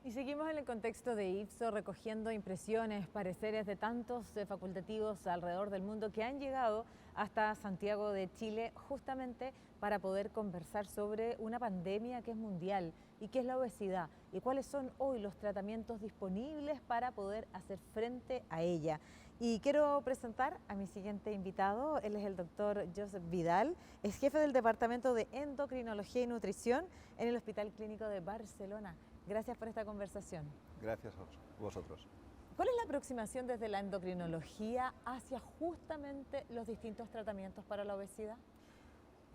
Y seguimos en el contexto de Ipsos recogiendo impresiones, pareceres de tantos facultativos alrededor del mundo que han llegado hasta Santiago de Chile justamente para poder conversar sobre una pandemia que es mundial y que es la obesidad y cuáles son hoy los tratamientos disponibles para poder hacer frente a ella. Y quiero presentar a mi siguiente invitado, él es el doctor Josep Vidal, es jefe del Departamento de Endocrinología y Nutrición en el Hospital Clínico de Barcelona. Gracias por esta conversación. Gracias a vosotros. ¿Cuál es la aproximación desde la endocrinología hacia justamente los distintos tratamientos para la obesidad?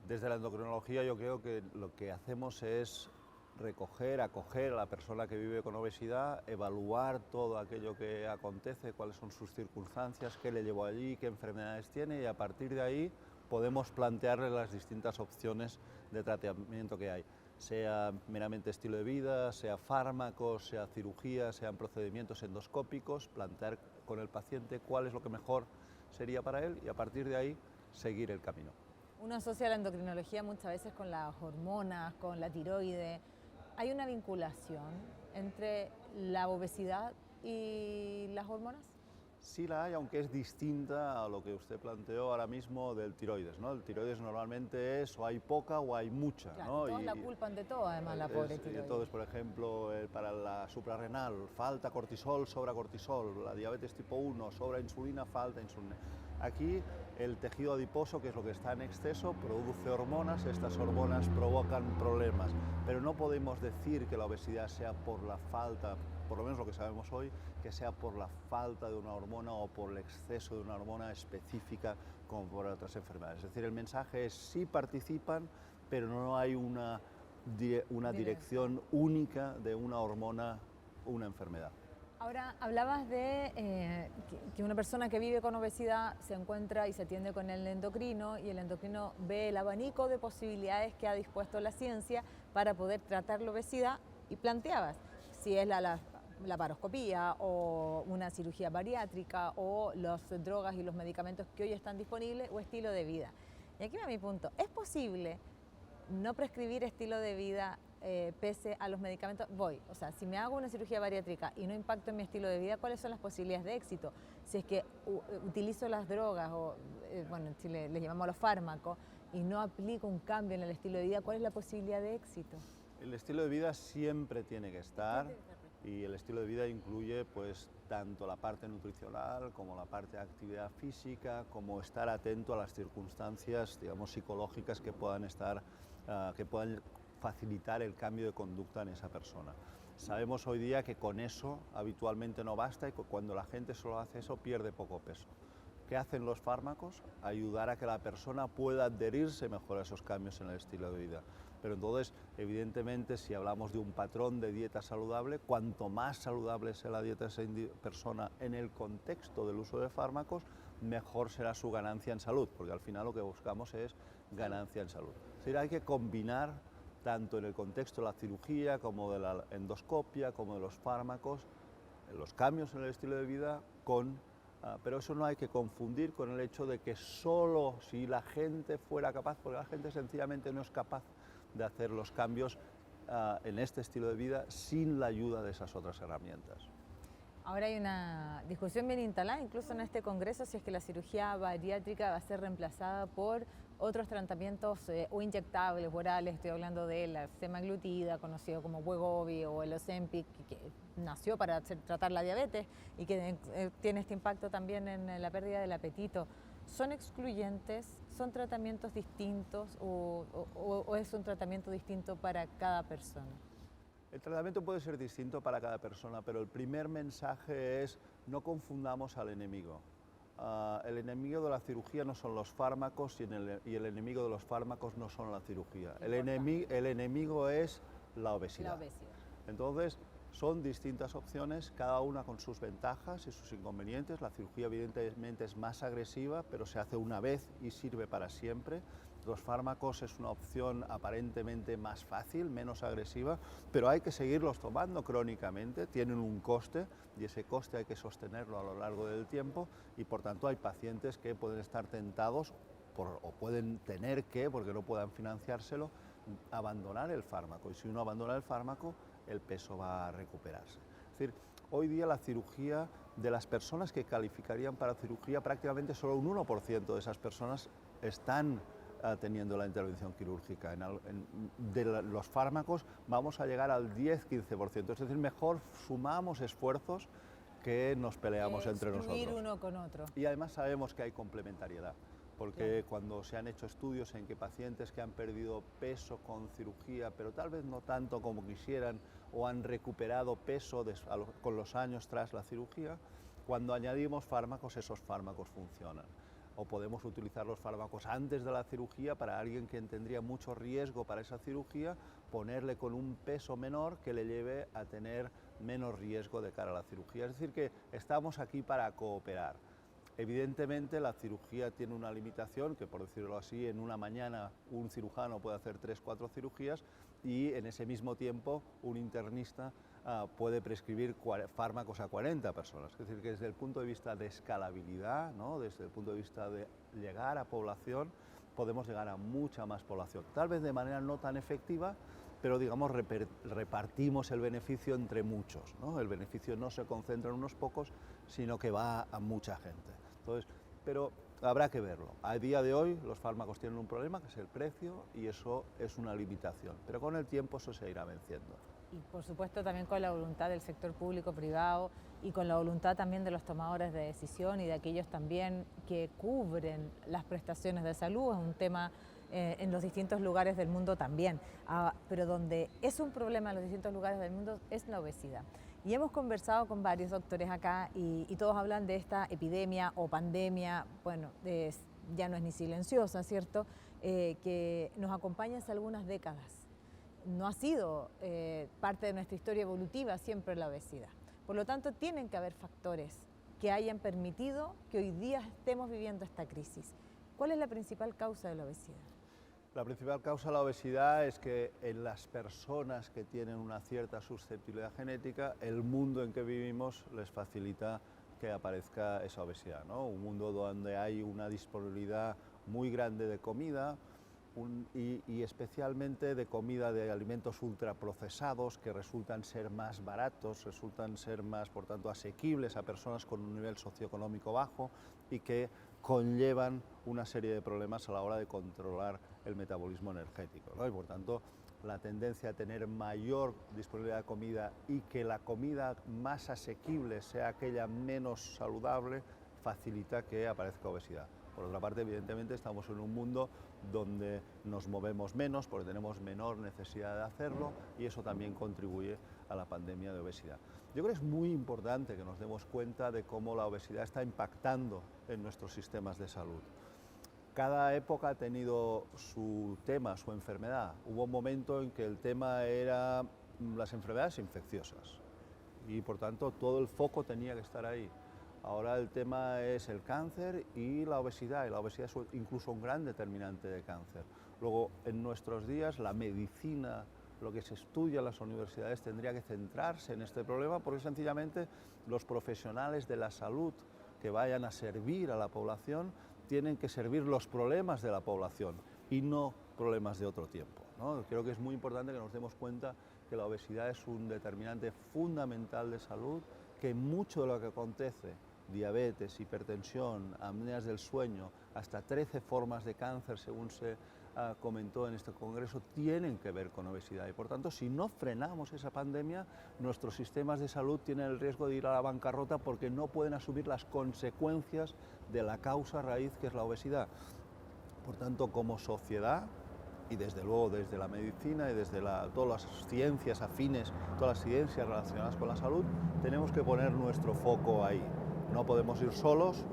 Desde la endocrinología yo creo que lo que hacemos es recoger, acoger a la persona que vive con obesidad, evaluar todo aquello que acontece, cuáles son sus circunstancias, qué le llevó allí, qué enfermedades tiene y a partir de ahí podemos plantearle las distintas opciones de tratamiento que hay, sea meramente estilo de vida, sea fármacos, sea cirugía, sean procedimientos endoscópicos, plantear con el paciente cuál es lo que mejor sería para él y a partir de ahí seguir el camino. Uno asocia la endocrinología muchas veces con las hormonas, con la tiroide. ¿Hay una vinculación entre la obesidad y las hormonas? Sí la hay, aunque es distinta a lo que usted planteó ahora mismo del tiroides, ¿no? El tiroides normalmente es o hay poca o hay mucha, Claro, ¿no? todos la culpan de todo, además, la pobre tiroides. Entonces, por ejemplo, para la suprarrenal, falta cortisol, sobra cortisol, la diabetes tipo 1, sobra insulina, falta insulina. Aquí el tejido adiposo, que es lo que está en exceso, produce hormonas, estas hormonas provocan problemas, pero no podemos decir que la obesidad sea por la falta, por lo menos lo que sabemos hoy, que sea por la falta de una hormona o por el exceso de una hormona específica como por otras enfermedades. Es decir, el mensaje es sí participan, pero no hay una dirección única de una hormona, una enfermedad. Ahora, hablabas de que una persona que vive con obesidad se encuentra y se atiende con el endocrino y el endocrino ve el abanico de posibilidades que ha dispuesto la ciencia para poder tratar la obesidad y planteabas si es la laparoscopía o una cirugía bariátrica o las drogas y los medicamentos que hoy están disponibles o estilo de vida. Y aquí va mi punto, ¿es posible no prescribir estilo de vida pese a los medicamentos? O sea, si me hago una cirugía bariátrica y no impacto en mi estilo de vida, ¿cuáles son las posibilidades de éxito? Si es que utilizo las drogas o, bueno, en Chile les llamamos los fármacos y no aplico un cambio en el estilo de vida, ¿cuál es la posibilidad de éxito? El estilo de vida siempre tiene que estar y el estilo de vida incluye pues tanto la parte nutricional como la parte de actividad física, como estar atento a las circunstancias, digamos, psicológicas que puedan estar, que puedan facilitar el cambio de conducta en esa persona. Sabemos hoy día que con eso habitualmente no basta y que cuando la gente solo hace eso pierde poco peso. ¿Qué hacen los fármacos? Ayudar a que la persona pueda adherirse mejor a esos cambios en el estilo de vida. Pero entonces, evidentemente, si hablamos de un patrón de dieta saludable, cuanto más saludable sea la dieta de esa persona en el contexto del uso de fármacos, mejor será su ganancia en salud, porque al final lo que buscamos es ganancia en salud. Es decir, hay que combinar tanto en el contexto de la cirugía como de la endoscopia, como de los fármacos, los cambios en el estilo de vida pero eso no hay que confundir con el hecho de que solo si la gente fuera capaz, porque la gente sencillamente no es capaz de hacer los cambios en este estilo de vida sin la ayuda de esas otras herramientas. Ahora hay una discusión bien instalada, incluso en este congreso, si es que la cirugía bariátrica va a ser reemplazada por otros tratamientos o inyectables, orales. Estoy hablando de la semaglutida, conocido como Wegovy, o el Ozempic, que nació para tratar la diabetes y que tiene este impacto también en la pérdida del apetito. ¿Son excluyentes? ¿Son tratamientos distintos o es un tratamiento distinto para cada persona? El tratamiento puede ser distinto para cada persona, pero el primer mensaje es no confundamos al enemigo. El enemigo de la cirugía no son los fármacos y el enemigo de los fármacos no son la cirugía. El enemigo es la obesidad. Entonces, son distintas opciones, cada una con sus ventajas y sus inconvenientes. La cirugía evidentemente es más agresiva, pero se hace una vez y sirve para siempre. Los fármacos es una opción aparentemente más fácil, menos agresiva, pero hay que seguirlos tomando crónicamente, tienen un coste y ese coste hay que sostenerlo a lo largo del tiempo y por tanto hay pacientes que pueden estar tentados o pueden tener que, porque no puedan financiárselo, abandonar el fármaco. Y si uno abandona el fármaco, el peso va a recuperarse. Es decir, hoy día la cirugía, de las personas que calificarían para cirugía, prácticamente solo un 1% de esas personas están teniendo la intervención quirúrgica. De los fármacos vamos a llegar al 10-15%, es decir, mejor sumamos esfuerzos que nos peleamos entre nosotros. Uno con otro. Y además sabemos que hay complementariedad, porque cuando se han hecho estudios en que pacientes que han perdido peso con cirugía, pero tal vez no tanto como quisieran, o han recuperado peso con los años tras la cirugía, cuando añadimos fármacos, esos fármacos funcionan. O podemos utilizar los fármacos antes de la cirugía para alguien que tendría mucho riesgo para esa cirugía, ponerle con un peso menor que le lleve a tener menos riesgo de cara a la cirugía. Es decir, que estamos aquí para cooperar. Evidentemente la cirugía tiene una limitación, que por decirlo así, en una mañana un cirujano puede hacer 3-4 cirugías y en ese mismo tiempo un internista puede prescribir fármacos a 40 personas. Es decir, que desde el punto de vista de escalabilidad, ¿no?, desde el punto de vista de llegar a población, podemos llegar a mucha más población. Tal vez de manera no tan efectiva, pero digamos repartimos el beneficio entre muchos, ¿no? El beneficio no se concentra en unos pocos, sino que va a mucha gente. Entonces, pero habrá que verlo. A día de hoy los fármacos tienen un problema, que es el precio, y eso es una limitación, pero con el tiempo eso se irá venciendo. Y por supuesto también con la voluntad del sector público-privado y con la voluntad también de los tomadores de decisión y de aquellos también que cubren las prestaciones de salud. Es un tema en los distintos lugares del mundo también, pero donde es un problema en los distintos lugares del mundo es la obesidad. Y hemos conversado con varios doctores acá y todos hablan de esta epidemia o pandemia, bueno, ya no es ni silenciosa, ¿cierto?, que nos acompaña hace algunas décadas. No ha sido parte de nuestra historia evolutiva siempre la obesidad. Por lo tanto, tienen que haber factores que hayan permitido que hoy día estemos viviendo esta crisis. ¿Cuál es la principal causa de la obesidad? La principal causa de la obesidad es que en las personas que tienen una cierta susceptibilidad genética, el mundo en que vivimos les facilita que aparezca esa obesidad, ¿no? Un mundo donde hay una disponibilidad muy grande de comida, y especialmente de comida de alimentos ultraprocesados que resultan ser más baratos, resultan ser más, por tanto, asequibles a personas con un nivel socioeconómico bajo y que conllevan una serie de problemas a la hora de controlar el metabolismo energético, ¿no? Y por tanto, la tendencia a tener mayor disponibilidad de comida y que la comida más asequible sea aquella menos saludable facilita que aparezca obesidad. Por otra parte, evidentemente, estamos en un mundo donde nos movemos menos porque tenemos menor necesidad de hacerlo y eso también contribuye a la pandemia de obesidad. Yo creo que es muy importante que nos demos cuenta de cómo la obesidad está impactando en nuestros sistemas de salud. Cada época ha tenido su tema, su enfermedad. Hubo un momento en que el tema era las enfermedades infecciosas y por tanto todo el foco tenía que estar ahí. Ahora el tema es el cáncer y la obesidad es incluso un gran determinante de cáncer. Luego, en nuestros días, la medicina, lo que se estudia en las universidades, tendría que centrarse en este problema porque sencillamente los profesionales de la salud que vayan a servir a la población tienen que servir los problemas de la población y no problemas de otro tiempo, ¿no? Creo que es muy importante que nos demos cuenta que la obesidad es un determinante fundamental de salud, que mucho de lo que acontece, diabetes, hipertensión, apneas del sueño, hasta 13 formas de cáncer, según se comentó en este congreso, tienen que ver con obesidad. Y por tanto, si no frenamos esa pandemia, nuestros sistemas de salud tienen el riesgo de ir a la bancarrota porque no pueden asumir las consecuencias de la causa raíz que es la obesidad. Por tanto, como sociedad, y desde luego desde la medicina y desde todas las ciencias afines, todas las ciencias relacionadas con la salud, tenemos que poner nuestro foco ahí. No podemos ir solos,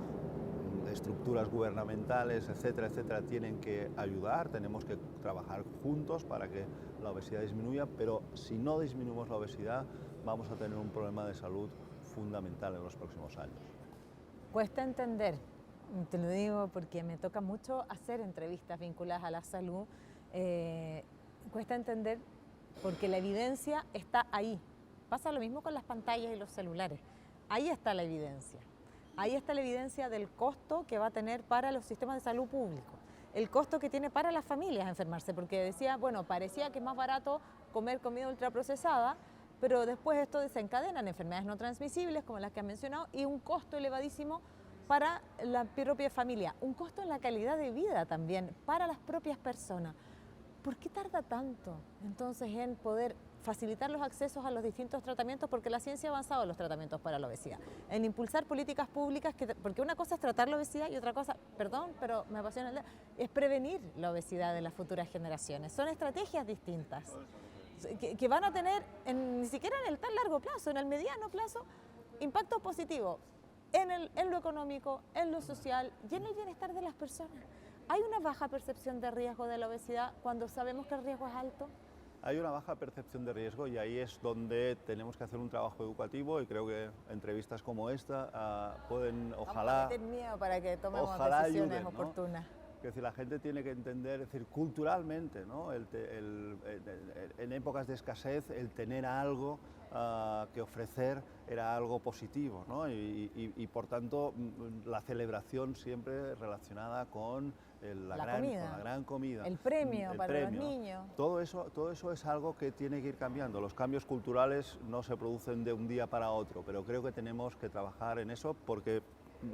estructuras gubernamentales, etcétera, etcétera, tienen que ayudar, tenemos que trabajar juntos para que la obesidad disminuya, pero si no disminuimos la obesidad, vamos a tener un problema de salud fundamental en los próximos años. Cuesta entender, te lo digo porque me toca mucho hacer entrevistas vinculadas a la salud, cuesta entender porque la evidencia está ahí. Pasa lo mismo con las pantallas y los celulares. Ahí está la evidencia. Ahí está la evidencia del costo que va a tener para los sistemas de salud público, el costo que tiene para las familias enfermarse, porque decía, bueno, parecía que es más barato comer comida ultraprocesada, pero después esto desencadena en enfermedades no transmisibles, como las que has mencionado, y un costo elevadísimo para la propia familia, un costo en la calidad de vida también para las propias personas. ¿Por qué tarda tanto entonces en poder facilitar los accesos a los distintos tratamientos? Porque la ciencia ha avanzado en los tratamientos para la obesidad, en impulsar políticas públicas, porque una cosa es tratar la obesidad y otra cosa, perdón, pero me apasiona, es prevenir la obesidad de las futuras generaciones. Son estrategias distintas que van a tener, ni siquiera en el tan largo plazo, en el mediano plazo, impactos positivos en lo económico, en lo social y en el bienestar de las personas. ¿Hay una baja percepción de riesgo de la obesidad cuando sabemos que el riesgo es alto? Hay una baja percepción de riesgo y ahí es donde tenemos que hacer un trabajo educativo y creo que entrevistas como esta pueden, ojalá... Vamos a meter miedo para que tomemos ojalá decisiones ayuden, ¿no? oportunas. Es decir, la gente tiene que entender, es decir, culturalmente, ¿no? En épocas de escasez, el tener algo que ofrecer era algo positivo, ¿no? Y por tanto, la celebración siempre relacionada con la gran comida. El premio para los niños. Todo eso es algo que tiene que ir cambiando. Los cambios culturales no se producen de un día para otro, pero creo que tenemos que trabajar en eso porque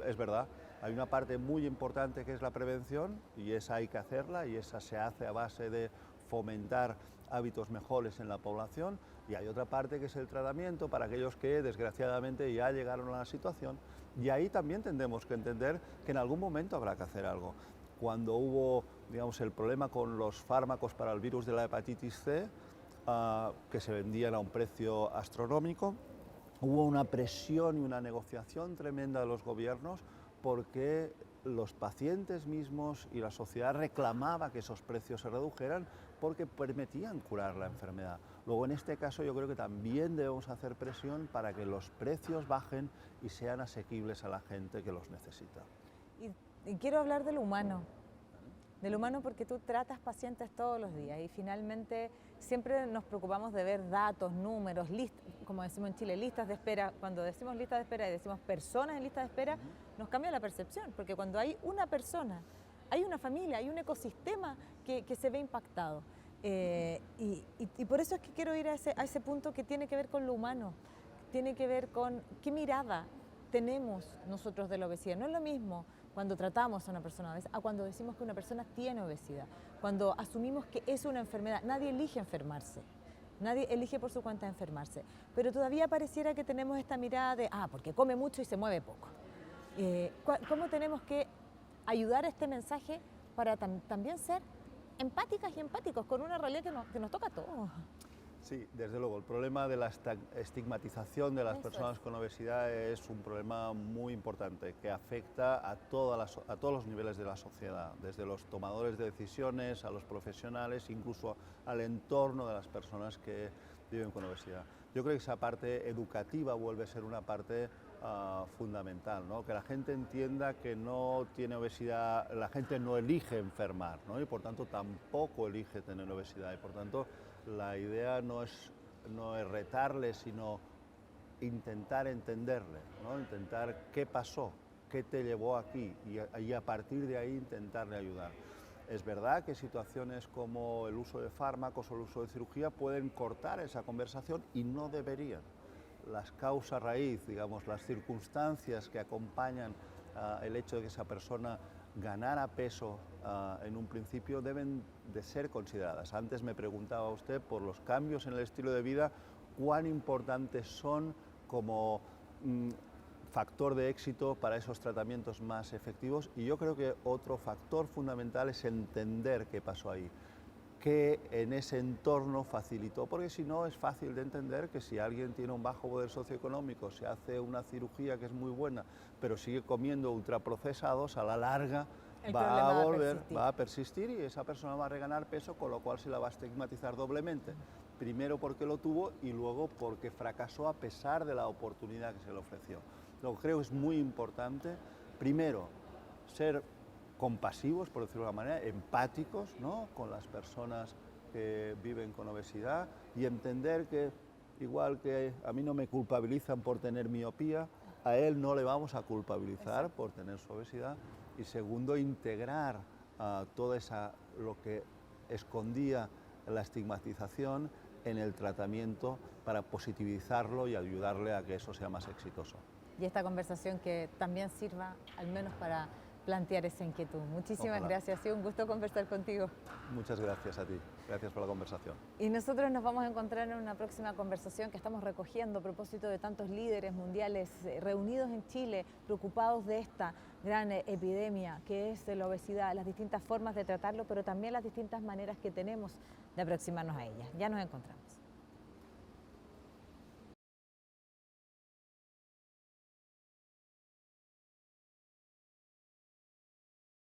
es verdad. Hay una parte muy importante que es la prevención y esa hay que hacerla y esa se hace a base de fomentar hábitos mejores en la población y hay otra parte que es el tratamiento para aquellos que desgraciadamente ya llegaron a la situación y ahí también tendremos que entender que en algún momento habrá que hacer algo. Cuando hubo, digamos, el problema con los fármacos para el virus de la hepatitis C, que se vendían a un precio astronómico, hubo una presión y una negociación tremenda de los gobiernos porque los pacientes mismos y la sociedad reclamaba que esos precios se redujeran porque permitían curar la enfermedad. Luego, en este caso, yo creo que también debemos hacer presión para que los precios bajen y sean asequibles a la gente que los necesita. Y quiero hablar del humano porque tú tratas pacientes todos los días y finalmente siempre nos preocupamos de ver datos, números, listas, como decimos en Chile, listas de espera. Cuando decimos lista de espera y decimos personas en lista de espera, nos cambia la percepción, porque cuando hay una persona, hay una familia, hay un ecosistema que se ve impactado. Y por eso es que quiero ir a ese punto que tiene que ver con lo humano, tiene que ver con qué mirada tenemos nosotros de la obesidad. No es lo mismo cuando tratamos a una persona obesa a cuando decimos que una persona tiene obesidad, cuando asumimos que es una enfermedad. Nadie elige enfermarse, nadie elige por su cuenta enfermarse, pero todavía pareciera que tenemos esta mirada de, porque come mucho y se mueve poco. ¿Cómo tenemos que ayudar a este mensaje para también ser empáticas y empáticos con una realidad que nos toca a todos? Sí, desde luego, el problema de la estigmatización de las personas con obesidad es un problema muy importante que afecta a todos los niveles de la sociedad, desde los tomadores de decisiones, a los profesionales, incluso al entorno de las personas que viven con obesidad. Yo creo que esa parte educativa vuelve a ser una parte fundamental, ¿no? Que la gente entienda que no tiene obesidad, la gente no elige enfermar, ¿no? Y por tanto tampoco elige tener obesidad y por tanto la idea no es retarle, sino intentar entenderle, ¿no? Intentar qué pasó, qué te llevó aquí y a partir de ahí intentarle ayudar. Es verdad que situaciones como el uso de fármacos o el uso de cirugía pueden cortar esa conversación y no deberían. Las causas raíz, digamos, las circunstancias que acompañan el hecho de que esa persona ganara peso en un principio deben de ser consideradas. Antes me preguntaba usted por los cambios en el estilo de vida, cuán importantes son como factor de éxito para esos tratamientos más efectivos y yo creo que otro factor fundamental es entender qué pasó ahí, qué en ese entorno facilitó, porque si no es fácil de entender que si alguien tiene un bajo poder socioeconómico, se hace una cirugía que es muy buena, pero sigue comiendo ultraprocesados, a la larga va a persistir y esa persona va a reganar peso, con lo cual se la va a estigmatizar doblemente. Primero porque lo tuvo y luego porque fracasó a pesar de la oportunidad que se le ofreció. Lo que creo es muy importante, primero, ser compasivos, por decirlo de alguna manera, empáticos, ¿no?, con las personas que viven con obesidad y entender que, igual que a mí no me culpabilizan por tener miopía, a él no le vamos a culpabilizar por tener su obesidad. Y segundo, integrar todo lo que escondía la estigmatización en el tratamiento para positivizarlo y ayudarle a que eso sea más exitoso. Y esta conversación que también sirva al menos para plantear esa inquietud. Muchísimas Ojalá. gracias, ha sido un gusto conversar contigo. Muchas gracias a ti, gracias por la conversación. Y nosotros nos vamos a encontrar en una próxima conversación que estamos recogiendo a propósito de tantos líderes mundiales reunidos en Chile, preocupados de esta gran epidemia que es la obesidad, las distintas formas de tratarlo, pero también las distintas maneras que tenemos de aproximarnos a ella. Ya nos encontramos.